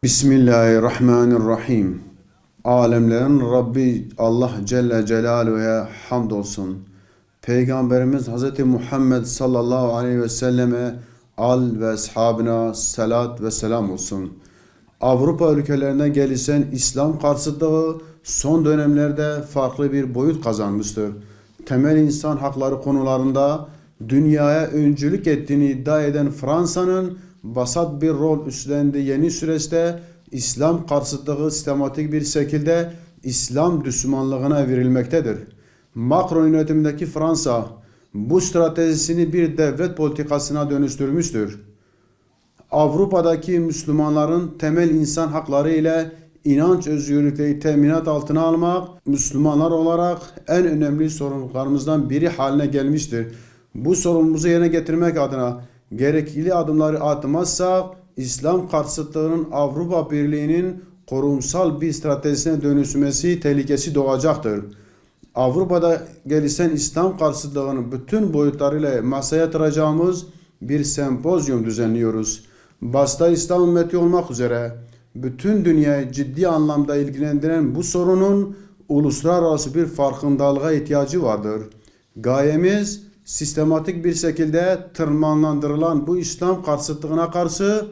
Bismillahirrahmanirrahim. Alemlerin Rabbi Allah Celle Celaluhu'ya hamdolsun. Peygamberimiz Hz. Muhammed sallallahu aleyhi ve selleme al ve ashabına salat ve selam olsun. Avrupa ülkelerine gelişen İslam karşıtlığı son dönemlerde farklı bir boyut kazanmıştır. Temel insan hakları konularında dünyaya öncülük ettiğini iddia eden Fransa'nın vasat bir rol üstlendiği yeni süreçte İslam karşıtlığı sistematik bir şekilde İslam düşmanlığına verilmektedir. Macron yönetimindeki Fransa bu stratejisini bir devlet politikasına dönüştürmüştür. Avrupa'daki Müslümanların temel insan hakları ile inanç özgürlükleri teminat altına almak, Müslümanlar olarak en önemli sorumluluklarımızdan biri haline gelmiştir. Bu sorumluluğumuzu yerine getirmek adına gerekli adımları atmazsak, İslam karşıtlığının Avrupa Birliği'nin kurumsal bir stratejisine dönüşmesi tehlikesi doğacaktır. Avrupa'da gelişen İslam karşıtlığının bütün boyutlarıyla masaya yatıracağımız bir sempozyum düzenliyoruz. Başta İslam ümmeti olmak üzere bütün dünyayı ciddi anlamda ilgilendiren bu sorunun uluslararası bir farkındalığa ihtiyacı vardır. Gayemiz sistematik bir şekilde tırmanlandırılan bu İslam karşıtlığına karşı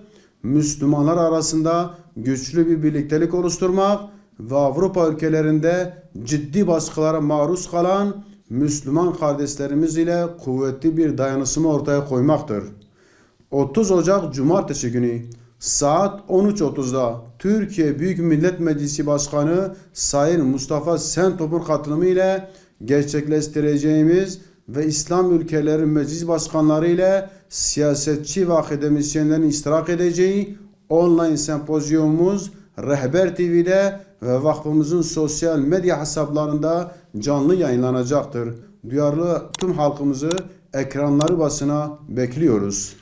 Müslümanlar arasında güçlü bir birliktelik oluşturmak ve Avrupa ülkelerinde ciddi baskılara maruz kalan Müslüman kardeşlerimiz ile kuvvetli bir dayanışma ortaya koymaktır. 30 Ocak Cumartesi günü saat 13.30'da Türkiye Büyük Millet Meclisi Başkanı Sayın Mustafa Şentop'un katılımı ile gerçekleştireceğimiz ve İslam ülkeleri meclis başkanları ile siyasetçi ve akademisyenlerin iştirak edeceği online sempozyumumuz Rehber TV'de ve vakfımızın sosyal medya hesaplarında canlı yayınlanacaktır. Duyarlı tüm halkımızı ekranları başına bekliyoruz.